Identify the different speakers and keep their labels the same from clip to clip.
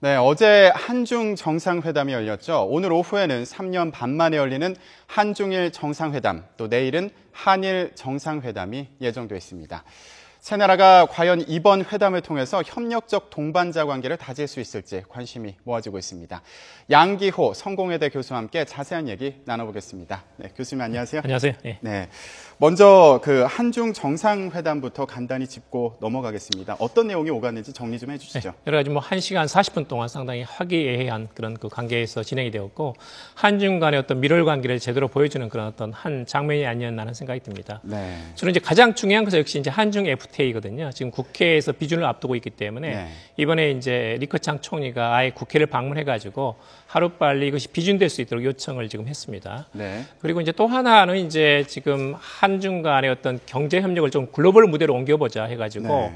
Speaker 1: 네, 어제 한중 정상회담이 열렸죠. 오늘 오후에는 3년 반 만에 열리는 한중일 정상회담, 또 내일은 한일 정상회담이 예정돼 있습니다. 세 나라가 과연 이번 회담을 통해서 협력적 동반자 관계를 다질 수 있을지 관심이 모아지고 있습니다. 양기호 성공회대 교수와 함께 자세한 얘기 나눠보겠습니다. 네, 교수님 안녕하세요.
Speaker 2: 안녕하세요.
Speaker 1: 네, 먼저 그 한중 정상회담부터 간단히 짚고 넘어가겠습니다. 어떤 내용이 오갔는지 정리 좀 해주시죠.
Speaker 2: 여러 가지 1시간 40분 동안 상당히 화기애애한 그런 그 관계에서 진행이 되었고, 한중 간의 어떤 밀월 관계를 제대로 보여주는 그런 어떤 한 장면이 아니었나 하는 생각이 듭니다.
Speaker 1: 네.
Speaker 2: 저는 이제 가장 중요한 것은 역시 이제 한중 FTA거든요. 지금 국회에서 비준을 앞두고 있기 때문에 이번에 이제 리커창 총리가 아예 국회를 방문해가지고 하루빨리 이것이 비준될 수 있도록 요청을 지금 했습니다.
Speaker 1: 네.
Speaker 2: 그리고 이제 또 하나는 이제 지금 한중 간의 어떤 경제 협력을 좀 글로벌 무대로 옮겨보자 해가지고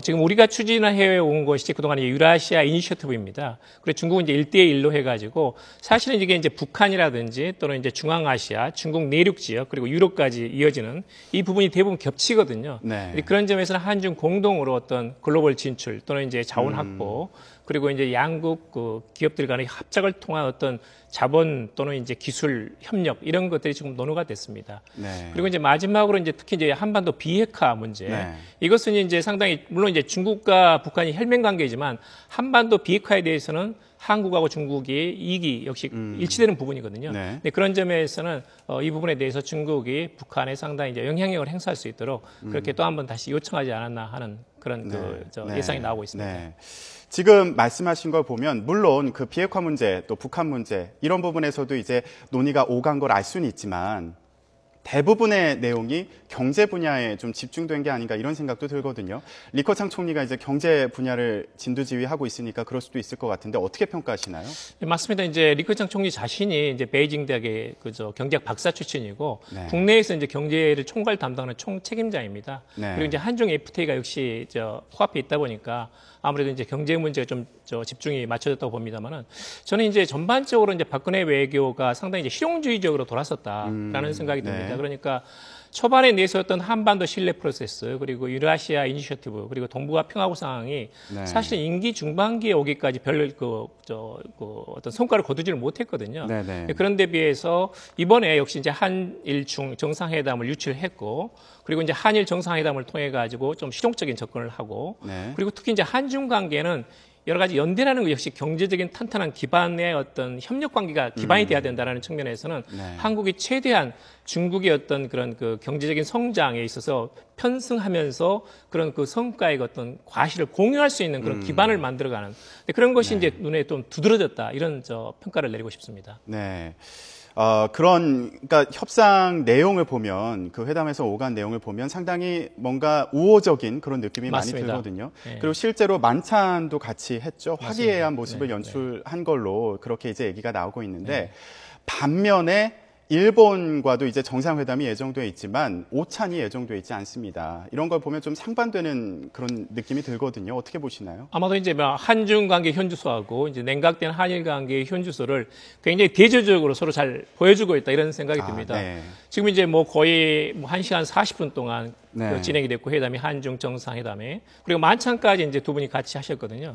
Speaker 2: 지금 우리가 추진해 온 것이 그동안 유라시아 이니셔티브입니다. 그리고 중국은 이제 1대1로 해가지고 사실은 이게 이제 북한이라든지 또는 이제 중앙아시아, 중국 내륙 지역 그리고 유럽까지 이어지는 이 부분이 대부분 겹치거든요.
Speaker 1: 네.
Speaker 2: 그런 점에서는 한중 공동으로 어떤 글로벌 진출 또는 이제 자원 확보 그리고 이제 양국 그 기업들 간의 합작을 통한 어떤 자본 또는 이제 기술 협력 이런 것들이 지금 논의가 됐습니다.
Speaker 1: 네.
Speaker 2: 그리고 이제 마지막으로 이제 특히 이제 한반도 비핵화 문제.
Speaker 1: 네.
Speaker 2: 이것은 이제 상당히 물론 이제 중국과 북한이 혈맹 관계이지만 한반도 비핵화에 대해서는 한국하고 중국이 이익이 역시 일치되는 부분이거든요.
Speaker 1: 네.
Speaker 2: 근데 그런 점에서는 이 부분에 대해서 중국이 북한에 상당히 이제 영향력을 행사할 수 있도록 그렇게 또 한번 다시 요청하지 않았나 하는 그런 예상이 나오고 있습니다.
Speaker 1: 네. 지금 말씀하신 걸 보면 물론 그 비핵화 문제 또 북한 문제 이런 부분에서도 이제 논의가 오간 걸 알 수는 있지만 대부분의 내용이 경제 분야에 좀 집중된 게 아닌가 이런 생각도 들거든요. 리커창 총리가 이제 경제 분야를 진두지휘하고 있으니까 그럴 수도 있을 것 같은데 어떻게 평가하시나요?
Speaker 2: 네, 맞습니다. 이제 리커창 총리 자신이 이제 베이징 대학의 경제학 박사 출신이고 국내에서 이제 경제를 총괄 담당하는 총 책임자입니다. 그리고 이제 한중 FTA가 역시 코앞에 있다 보니까 아무래도 이제 경제 문제가 좀 집중이 맞춰졌다고 봅니다만은 저는 이제 전반적으로 이제 박근혜 외교가 상당히 이제 실용주의적으로 돌아섰다라는 생각이 듭니다. 그러니까 초반에 내세웠던 한반도 신뢰 프로세스 그리고 유라시아 이니셔티브 그리고 동북아 평화구 상황이 사실 임기 중반기에 오기까지 별 어떤 성과를 거두지를 못했거든요. 그런데 비해서 이번에 역시 이제 한일 중 정상회담을 유치를 했고 그리고 이제 한일 정상회담을 통해 가지고 좀 실용적인 접근을 하고 그리고 특히 이제 한중 관계는 여러 가지 연대라는 것 역시 경제적인 탄탄한 기반의 어떤 협력 관계가 기반이 돼야 된다는 측면에서는 한국이 최대한 중국의 어떤 그런 그 경제적인 성장에 있어서 편승하면서 그런 그 성과의 어떤 과실을 공유할 수 있는 그런 기반을 만들어가는 그런 것이 이제 눈에 좀 두드러졌다 이런 평가를 내리고 싶습니다.
Speaker 1: 네. 그러니까 협상 내용을 보면 그 회담에서 오간 내용을 보면 상당히 뭔가 우호적인 그런 느낌이
Speaker 2: 맞습니다.
Speaker 1: 많이 들거든요. 그리고 실제로 만찬도 같이 했죠. 화기애애한 모습을 연출한 걸로 그렇게 이제 얘기가 나오고 있는데 반면에 일본과도 이제 정상회담이 예정돼 있지만 오찬이 예정돼 있지 않습니다. 이런 걸 보면 좀 상반되는 그런 느낌이 들거든요. 어떻게 보시나요?
Speaker 2: 아마도 이제 한중 관계 현주소하고 이제 냉각된 한일 관계 현주소를 굉장히 대조적으로 서로 잘 보여주고 있다 이런 생각이 듭니다. 지금 이제 거의 1시간 40분 동안 진행이 됐고 회담이 한중 정상회담에 그리고 만찬까지 이제 두 분이 같이 하셨거든요.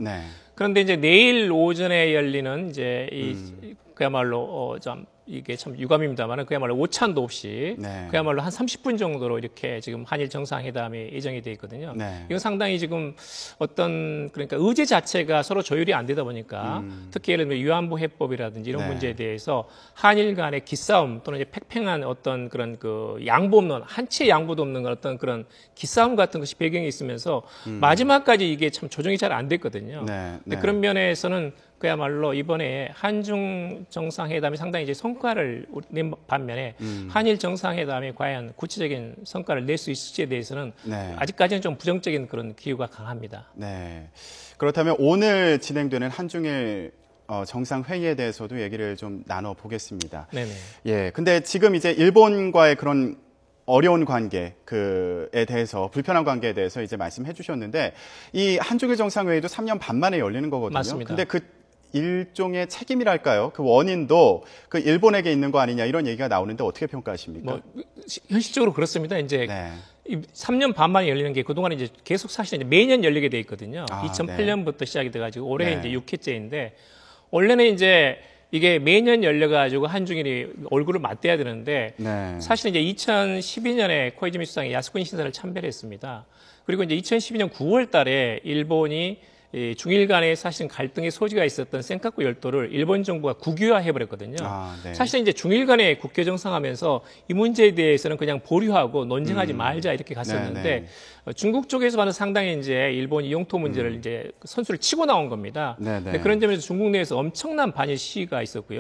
Speaker 2: 그런데 이제 내일 오전에 열리는 이제 그야말로 이게 참 유감입니다만은 그야말로 오찬도 없이 그야말로 한 30분 정도로 이렇게 지금 한일 정상회담이 예정이 돼 있거든요. 이건 상당히 지금 그러니까 의제 자체가 서로 조율이 안 되다 보니까 특히 예를 들면 위안부 해법이라든지 이런 문제에 대해서 한일 간의 기싸움 또는 이제 팽팽한 어떤 그런 그 양보 없는 한치의 양보도 없는 어떤 그런 기싸움 같은 것이 배경이 있으면서 마지막까지 이게 참 조정이 잘 안 됐거든요. 그런 면에서는 그야말로 이번에 한중 정상회담이 상당히 이제 성과를 낸 반면에 한일 정상회담이 과연 구체적인 성과를 낼 수 있을지에 대해서는 아직까지는 좀 부정적인 그런 기류가 강합니다.
Speaker 1: 그렇다면 오늘 진행되는 한중일 정상회의에 대해서도 얘기를 좀 나눠보겠습니다. 근데 지금 이제 일본과의 그런 어려운 관계에 대해서 불편한 관계에 대해서 이제 말씀해 주셨는데 이 한중일 정상회의도 3년 반 만에 열리는 거거든요.
Speaker 2: 맞습니다.
Speaker 1: 근데 그 일종의 책임이랄까요? 그 원인도 그 일본에게 있는 거 아니냐 이런 얘기가 나오는데 어떻게 평가하십니까?
Speaker 2: 현실적으로 그렇습니다. 이제 이 3년 반 만에 열리는 게 그동안 이제 계속 사실 이제 매년 열리게 돼 있거든요. 2008년부터 시작이 돼가지고 올해 이제 6회째인데 원래는 이제 이게 매년 열려가지고 한중일이 얼굴을 맞대야 되는데 사실 이제 2012년에 코이즈미 수상이 야스쿠니 신사를 참배했습니다. 그리고 이제 2012년 9월 달에 일본이 중일 간에 사실 갈등의 소지가 있었던 센카쿠 열도를 일본 정부가 국유화해버렸거든요. 사실 이제 중일 간에 국교 정상하면서 이 문제에 대해서는 그냥 보류하고 논쟁하지 말자 이렇게 갔었는데 중국 쪽에서 봐도 상당히 이제 일본이 영토 문제를 이제 선수를 치고 나온 겁니다. 그런 점에서 중국 내에서 엄청난 반일 시위가 있었고요.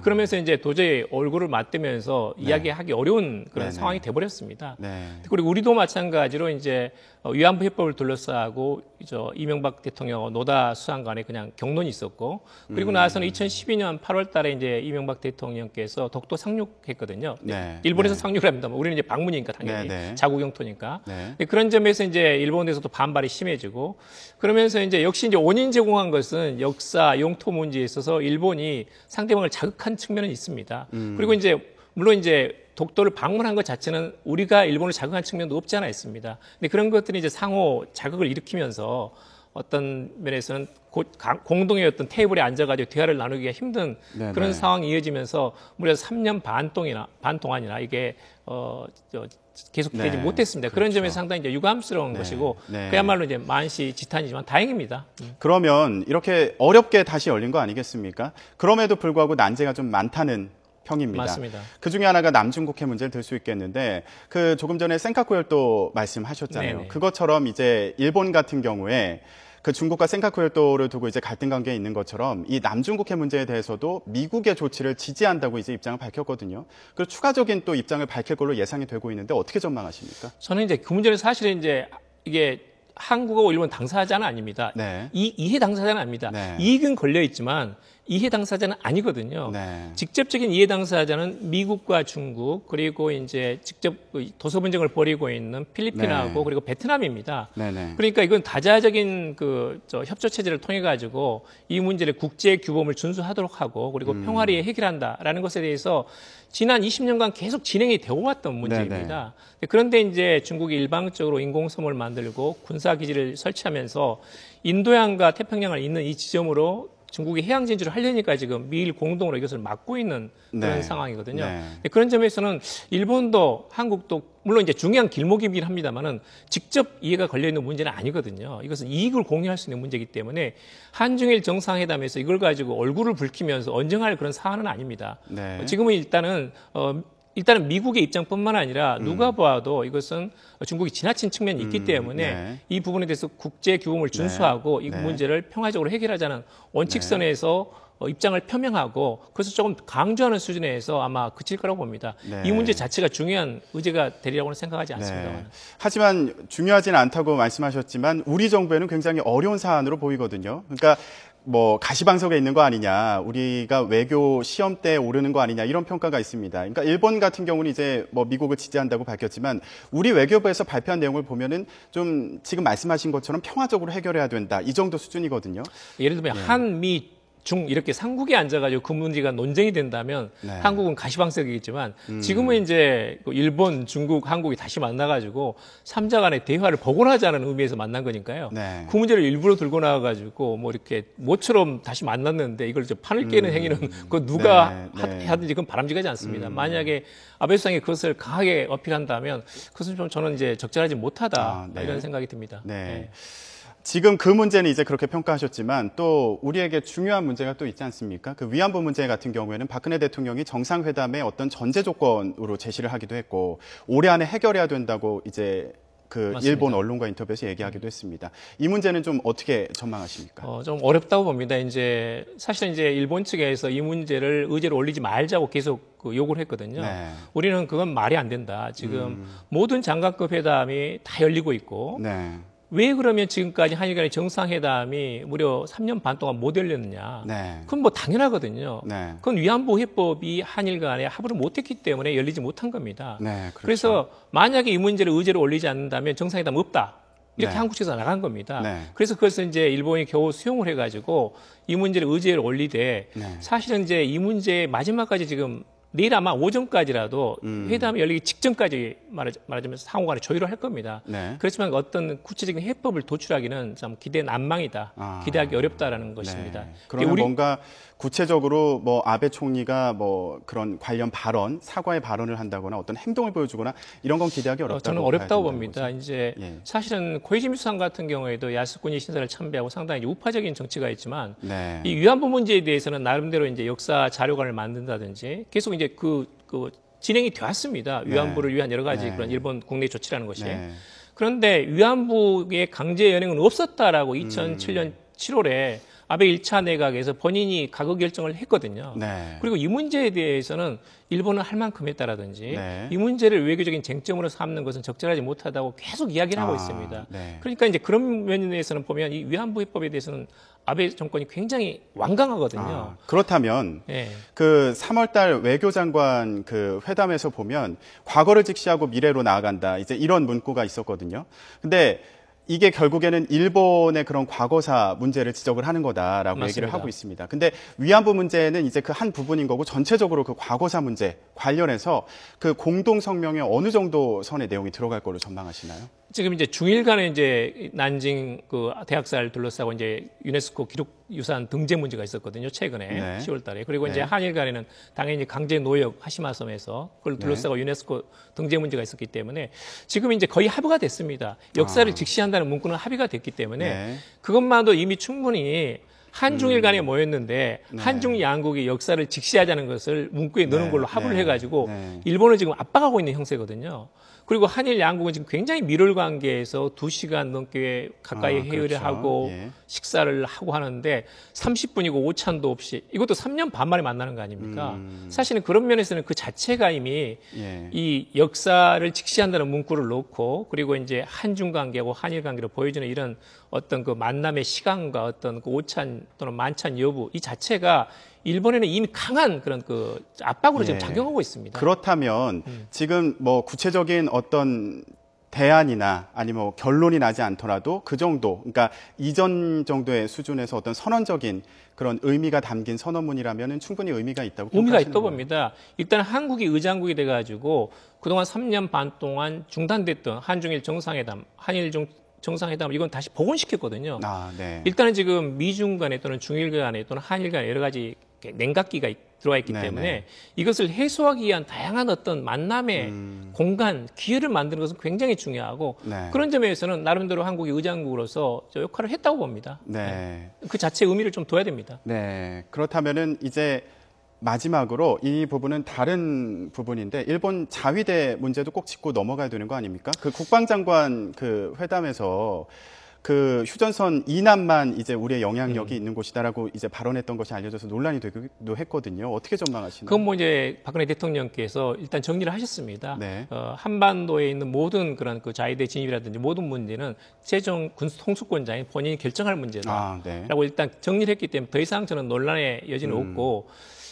Speaker 2: 그러면서 이제 도저히 얼굴을 맞대면서 이야기하기 어려운 그런 상황이 돼버렸습니다. 그리고 우리도 마찬가지로 이제 위안부 해법을 둘러싸고 이명박 대통령 노다 수상 간에 그냥 격론이 있었고 그리고 나서는 2012년 8월 달에 이제 이명박 대통령께서 독도 상륙했거든요. 일본에서 상륙을 합니다. 우리는 이제 방문이니까 당연히 자국 영토니까. 그런 점에서 이제 일본에서도 반발이 심해지고 그러면서 이제 역시 이제 원인 제공한 것은 역사 영토 문제에 있어서 일본이 상대방을 자극한 측면은 있습니다. 그리고 이제 물론 이제 독도를 방문한 것 자체는 우리가 일본을 자극한 측면도 없지 않아 있습니다. 근데 그런 것들이 이제 상호 자극을 일으키면서 어떤 면에서는 공동의 어떤 테이블에 앉아가지고 대화를 나누기가 힘든 그런 상황이 이어지면서 무려 3년 반 동안이나 이게 계속되지 못했습니다. 그런 점에서 상당히 이제 유감스러운 것이고 그야말로 이제 만시지탄이지만 다행입니다.
Speaker 1: 그러면 이렇게 어렵게 다시 열린 거 아니겠습니까? 그럼에도 불구하고 난제가 좀 많다는 평입니다.
Speaker 2: 맞습니다.
Speaker 1: 그 중에 하나가 남중국해 문제를 들 수 있겠는데 그 조금 전에 센카쿠 열도 말씀하셨잖아요. 그것처럼 이제 일본 같은 경우에 그 중국과 센카쿠 열도를 두고 이제 갈등 관계에 있는 것처럼 이 남중국해 문제에 대해서도 미국의 조치를 지지한다고 이제 입장을 밝혔거든요. 그리고 추가적인 또 입장을 밝힐 걸로 예상이 되고 있는데 어떻게 전망하십니까?
Speaker 2: 저는 이제 그 문제는 사실은 이제 이게 한국하고 일본 당사자는 아닙니다. 이해 당사자는 아닙니다. 이익은 걸려 있지만 이해 당사자는 아니거든요. 직접적인 이해 당사자는 미국과 중국 그리고 이제 직접 도서 분쟁을 벌이고 있는 필리핀하고 그리고 베트남입니다. 그러니까 이건 다자적인 그 협조 체제를 통해 가지고 이 문제를 국제 규범을 준수하도록 하고 그리고 평화리에 해결한다라는 것에 대해서 지난 20년간 계속 진행이 되어 왔던 문제입니다. 그런데 이제 중국이 일방적으로 인공섬을 만들고 군사기지를 설치하면서 인도양과 태평양을 잇는 이 지점으로 중국이 해양 진출을 하려니까 지금 미일 공동으로 이것을 막고 있는 그런 상황이거든요. 그런 점에서는 일본도 한국도 물론 이제 중요한 길목이긴 합니다만은 직접 이해가 걸려 있는 문제는 아니거든요. 이것은 이익을 공유할 수 있는 문제이기 때문에 한중일 정상회담에서 이걸 가지고 얼굴을 붉히면서 언쟁할 그런 사안은 아닙니다. 지금은 일단은 미국의 입장뿐만 아니라 누가 봐도 이것은 중국이 지나친 측면이 있기 때문에 이 부분에 대해서 국제 규범을 준수하고 이 문제를 평화적으로 해결하자는 원칙선에서 입장을 표명하고 그래서 조금 강조하는 수준에서 아마 그칠 거라고 봅니다. 이 문제 자체가 중요한 의제가 되리라고는 생각하지 않습니다.
Speaker 1: 하지만 중요하진 않다고 말씀하셨지만 우리 정부에는 굉장히 어려운 사안으로 보이거든요. 그러니까 뭐 가시방석에 있는 거 아니냐, 우리가 외교 시험대에 오르는 거 아니냐 이런 평가가 있습니다. 그러니까 일본 같은 경우는 이제 뭐 미국을 지지한다고 밝혔지만 우리 외교부에서 발표한 내용을 보면은 좀 지금 말씀하신 것처럼 평화적으로 해결해야 된다 이 정도 수준이거든요.
Speaker 2: 예를 들면 한미 중 이렇게 삼국에 앉아가지고 그 문제가 논쟁이 된다면 한국은 가시방석이겠지만 지금은 이제 일본, 중국, 한국이 다시 만나가지고 삼자 간의 대화를 복원하자는 의미에서 만난 거니까요. 그 문제를 일부러 들고 나와가지고 뭐 이렇게 모처럼 다시 만났는데 이걸 이제 판을 깨는 행위는 그 누가 하든지 그건 바람직하지 않습니다. 만약에 아베 수상이 그것을 강하게 어필한다면 그것은 좀 저는 이제 적절하지 못하다 이런 생각이 듭니다.
Speaker 1: 지금 그 문제는 이제 그렇게 평가하셨지만 또 우리에게 중요한 문제가 또 있지 않습니까? 그 위안부 문제 같은 경우에는 박근혜 대통령이 정상회담의 어떤 전제 조건으로 제시를 하기도 했고 올해 안에 해결해야 된다고 이제 그 맞습니다. 일본 언론과 인터뷰에서 얘기하기도 했습니다. 이 문제는 좀 어떻게 전망하십니까?
Speaker 2: 좀 어렵다고 봅니다. 이제 사실은 이제 일본 측에서 이 문제를 의제로 올리지 말자고 계속 요구를 했거든요. 우리는 그건 말이 안 된다. 지금 모든 장관급 회담이 다 열리고 있고 왜 그러면 지금까지 한일 간의 정상회담이 무려 3년 반 동안 못 열렸느냐. 그건 뭐 당연하거든요. 그건 위안부 해법이 한일 간에 합의를 못했기 때문에 열리지 못한 겁니다. 그래서 만약에 이 문제를 의제로 올리지 않는다면 정상회담 없다. 이렇게 한국 측에서 나간 겁니다. 그래서 그것을 이제 일본이 겨우 수용을 해가지고 이 문제를 의제로 올리되 사실은 이제 이 문제의 마지막까지 지금 내일 아마 오전까지라도 회담이 열리기 직전까지 말하자면 상호간에 조율을 할 겁니다.
Speaker 1: 네.
Speaker 2: 그렇지만 어떤 구체적인 해법을 도출하기는 참 기대 난망이다. 기대하기 어렵다라는 것입니다.
Speaker 1: 그러면 뭔가 구체적으로 뭐 아베 총리가 뭐 그런 관련 발언, 사과의 발언을 한다거나 어떤 행동을 보여주거나 이런 건 기대하기 어렵다고
Speaker 2: 저는 어렵다고 봅니다.
Speaker 1: 거죠?
Speaker 2: 이제 사실은 코이즈미 수상 같은 경우에도 야스쿠니 신사를 참배하고 상당히 우파적인 정치가 있지만 이 위안부 문제에 대해서는 나름대로 이제 역사 자료관을 만든다든지 계속 이제 그 진행이 되었습니다. 위안부를 위한 여러 가지 그런 일본 국내 조치라는 것이. 그런데 위안부의 강제 연행은 없었다라고 2007년 7월에 아베 1차 내각에서 본인이 각오 결정을 했거든요. 그리고 이 문제에 대해서는 일본은 할 만큼 했다라든지 이 문제를 외교적인 쟁점으로 삼는 것은 적절하지 못하다고 계속 이야기를 하고 있습니다. 그러니까 이제 그런 면에서는 보면 이 위안부 해법에 대해서는 아베 정권이 굉장히 완강하거든요.
Speaker 1: 그렇다면 그 3월달 외교장관 그 회담에서 보면 과거를 직시하고 미래로 나아간다. 이제 이런 문구가 있었거든요. 근데 이게 결국에는 일본의 그런 과거사 문제를 지적을 하는 거다라고
Speaker 2: 맞습니다.
Speaker 1: 얘기를 하고 있습니다. 근데 위안부 문제는 이제 그 한 부분인 거고 전체적으로 그 과거사 문제 관련해서 그 공동 성명에 어느 정도 선의 내용이 들어갈 걸로 전망하시나요?
Speaker 2: 지금 이제 중일 간에 이제 난징 그 대학살을 둘러싸고 이제 유네스코 기록유산 등재 문제가 있었거든요. 최근에 10월 달에. 그리고 이제 한일 간에는 당연히 강제 노역 하시마섬에서 그걸 둘러싸고 유네스코 등재 문제가 있었기 때문에 지금 이제 거의 합의가 됐습니다. 역사를 직시한다는 문구는 합의가 됐기 때문에 그것만도 이미 충분히 한중일 간에 모였는데 한중 양국이 역사를 직시하자는 것을 문구에 넣는 걸로 합의를 해가지고 일본을 지금 압박하고 있는 형세거든요. 그리고 한일 양국은 지금 굉장히 밀월 관계에서 2시간 넘게 가까이 회의를 하고 식사를 하고 하는데 30분이고 오찬도 없이 이것도 3년 반 만에 만나는 거 아닙니까? 사실은 그런 면에서는 그 자체가 이미 이 역사를 직시한다는 문구를 놓고 그리고 이제 한중 관계하고 한일 관계를 보여주는 이런 어떤 그 만남의 시간과 어떤 그 오찬 또는 만찬 여부 이 자체가 일본에는 이미 강한 그런 그 압박으로 지금 작용하고 있습니다.
Speaker 1: 그렇다면 지금 뭐 구체적인 어떤 대안이나 아니면 뭐 결론이 나지 않더라도 그 정도, 그러니까 이전 정도의 수준에서 어떤 선언적인 그런 의미가 담긴 선언문이라면 충분히 의미가 있다고
Speaker 2: 의미가 있다고 봅니다. 일단 한국이 의장국이 돼가지고 그동안 3년 반 동안 중단됐던 한중일 정상회담, 한일 정상회담을 이건 다시 복원시켰거든요. 일단은 지금 미중 간에 또는 중일 간에 또는 한일 간에 여러 가지 냉각기가 들어와 있기 때문에 이것을 해소하기 위한 다양한 어떤 만남의 공간, 기회를 만드는 것은 굉장히 중요하고 그런 점에서는 나름대로 한국이 의장국으로서 저 역할을 했다고 봅니다. 그 자체의 의미를 좀 둬야 됩니다.
Speaker 1: 그렇다면은 이제 마지막으로 이 부분은 다른 부분인데 일본 자위대 문제도 꼭 짚고 넘어가야 되는 거 아닙니까? 그 국방장관 그 회담에서 그 휴전선 이남만 이제 우리의 영향력이 있는 곳이다라고 이제 발언했던 것이 알려져서 논란이 되기도 했거든요. 어떻게 전망하시나요?
Speaker 2: 그건 뭐 이제 박근혜 대통령께서 일단 정리를 하셨습니다. 한반도에 있는 모든 그런 그 자위대 진입이라든지 모든 문제는 최종 군수 통수권자인 본인이 결정할 문제다라고 일단 정리를 했기 때문에 더 이상 저는 논란의 여지는 없고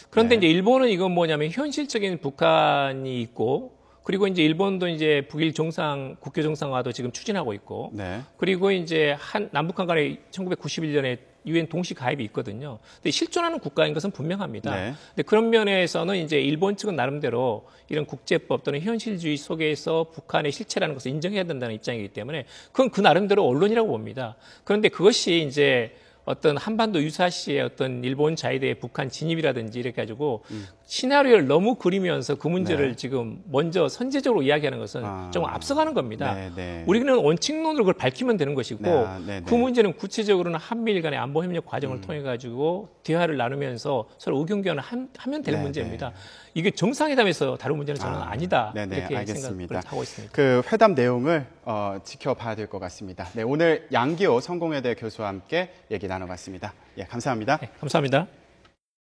Speaker 2: 그런데 이제 일본은 이건 뭐냐면 현실적인 북한이 있고 그리고 이제 일본도 이제 북일 국교 정상화도 지금 추진하고 있고 그리고 이제 남북한 간에 1991년에 유엔 동시 가입이 있거든요. 근데 실존하는 국가인 것은 분명합니다. 근데 그런 면에서는 이제 일본 측은 나름대로 이런 국제법 또는 현실주의 속에서 북한의 실체라는 것을 인정해야 된다는 입장이기 때문에 그건 그 나름대로 언론이라고 봅니다. 그런데 그것이 이제 어떤 한반도 유사시의 어떤 일본 자위대의 북한 진입이라든지 이렇게 가지고 시나리오를 너무 그리면서 그 문제를 지금 먼저 선제적으로 이야기하는 것은 좀 앞서가는 겁니다. 우리는 원칙론으로 그걸 밝히면 되는 것이고 그 문제는 구체적으로는 한미일 간의 안보협력 과정을 통해 가지고 대화를 나누면서 서로 의견 교환을 하면 될 문제입니다. 이게 정상회담에서 다룬 문제는 저는 아니다. 이렇게
Speaker 1: 알겠습니다.
Speaker 2: 생각을 하고 있습니다.
Speaker 1: 그 회담 내용을 지켜봐야 될 것 같습니다. 오늘 양기호 성공회대 교수와 함께 얘기 나눠봤습니다. 감사합니다.
Speaker 2: 감사합니다.